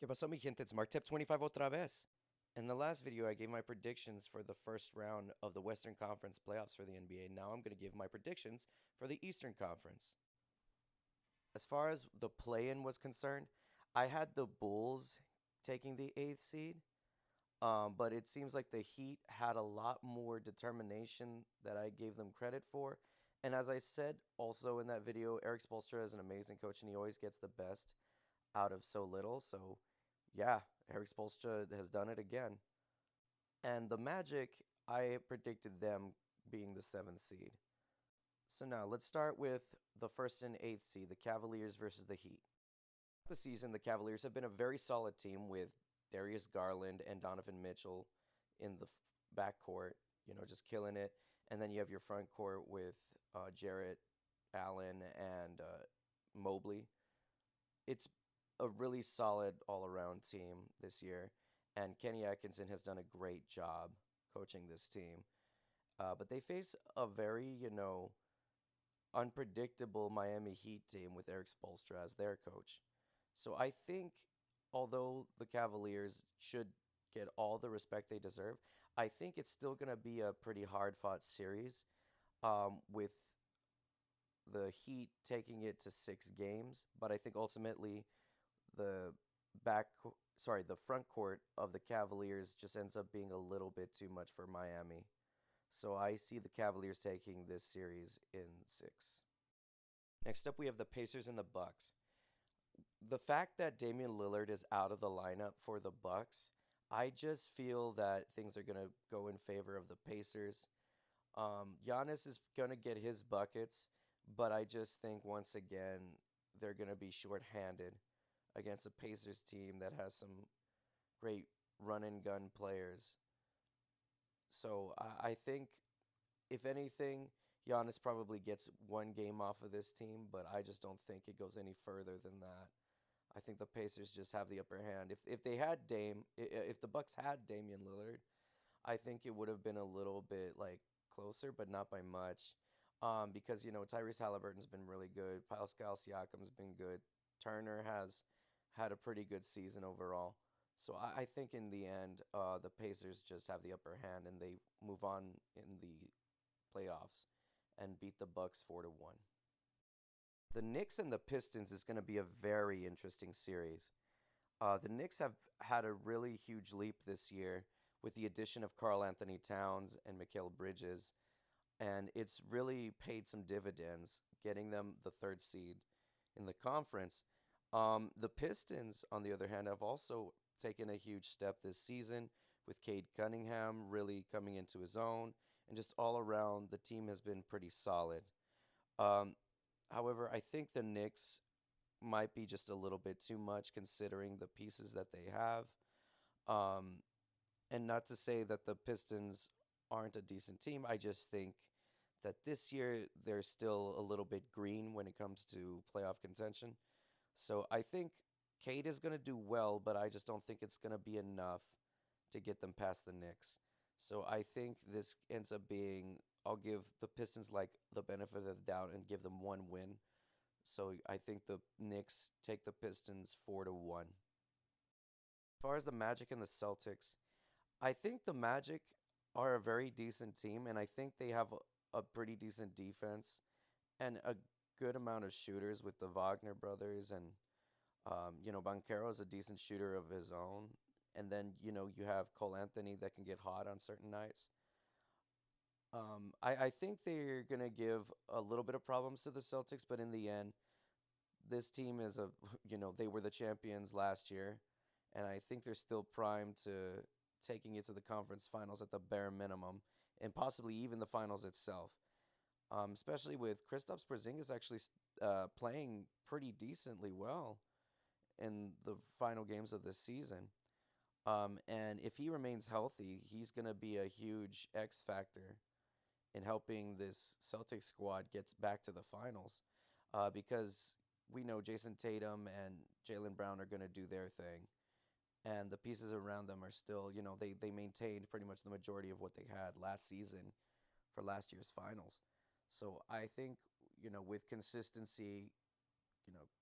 ¿Qué pasó, mi gente? It's MarkTep25 otra vez. In the last video, I gave my predictions for the first round of the Western Conference playoffs for the NBA. Now I'm going to give my predictions for the Eastern Conference. As far as the play-in was concerned, I had the Bulls taking the 8th seed, but it seems like the Heat had a lot more determination that I gave them credit for. And as I said also in that video, Eric Spoelstra is an amazing coach, and he always gets the best out of so little. So, yeah, Eric Spoelstra has done it again. And the Magic, I predicted them being the 7th seed. So now let's start with the 1st and 8th seed, the Cavaliers versus the Heat. This season, the Cavaliers have been a very solid team with Darius Garland and Donovan Mitchell in the backcourt, just killing it. And then you have your front court with Jarrett Allen and Mobley. It's a really solid all around team this year, and Kenny Atkinson has done a great job coaching this team. But they face a very, unpredictable Miami Heat team with Eric Spoelstra as their coach. So I think, although the Cavaliers should get all the respect they deserve, I think it's still going to be a pretty hard fought series with the Heat taking it to 6 games. But I think ultimately the the front court of the Cavaliers just ends up being a little bit too much for Miami. So I see the Cavaliers taking this series in 6. Next up, we have the Pacers and the Bucks. The fact that Damian Lillard is out of the lineup for the Bucks, I just feel that things are going to go in favor of the Pacers. Giannis is going to get his buckets, but I just think once again they're going to be shorthanded against a Pacers team that has some great run and gun players. So I think, if anything, Giannis probably gets 1 game off of this team, but I just don't think it goes any further than that. I think the Pacers just have the upper hand. If they had if the Bucks had Damian Lillard, I think it would have been a little bit like closer, but not by much. Because Tyrese Halliburton's been really good. Pascal Siakam's been good. Turner has had a pretty good season overall. So I think in the end, the Pacers just have the upper hand and they move on in the playoffs and beat the Bucks 4-1. The Knicks and the Pistons is going to be a very interesting series. The Knicks have had a really huge leap this year with the addition of Karl Anthony Towns and Mikal Bridges, and it's really paid some dividends, getting them the 3rd seed in the conference. The Pistons, on the other hand, have also taken a huge step this season with Cade Cunningham really coming into his own, and just all around the team has been pretty solid. Um, However, I think the Knicks might be just a little bit too much considering the pieces that they have. Um, and not to say that the Pistons aren't a decent team. I just think that this year they're still a little bit green when it comes to playoff contention. So I think Cade is going to do well, but I just don't think it's going to be enough to get them past the Knicks. So I think this ends up being, I'll give the Pistons like the benefit of the doubt and give them 1 win. So I think the Knicks take the Pistons 4-1. As far as the Magic and the Celtics, I think the Magic are a very decent team, and I think they have a pretty decent defense and a good amount of shooters with the Wagner brothers, and Banchero is a decent shooter of his own. And then you have Cole Anthony that can get hot on certain nights. I think they're gonna give a little bit of problems to the Celtics, but in the end, this team is they were the champions last year, and I think they're still primed to taking it to the conference finals at the bare minimum, and possibly even the finals itself. Especially with Kristaps Porzingis actually playing pretty decently well in the final games of this season. And if he remains healthy, he's going to be a huge X factor in helping this Celtics squad get back to the finals. Because we know Jason Tatum and Jaylen Brown are going to do their thing. And the pieces around them are still, they maintained pretty much the majority of what they had last season for last year's finals. So I think, with consistency,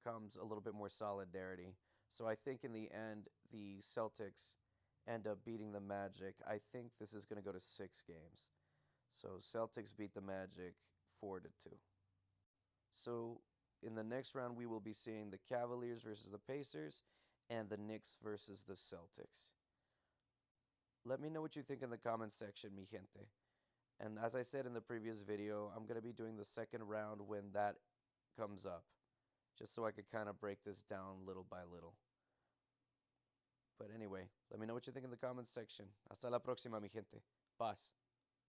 comes a little bit more solidarity. So I think in the end, the Celtics end up beating the Magic. I think this is going to go to 6 games. So Celtics beat the Magic 4-2. So in the next round, we will be seeing the Cavaliers versus the Pacers and the Knicks versus the Celtics. Let me know what you think in the comments section, mi gente. And as I said in the previous video, I'm going to be doing the second round when that comes up, just so I could kind of break this down little by little. But anyway, let me know what you think in the comments section. Hasta la próxima, mi gente. Paz.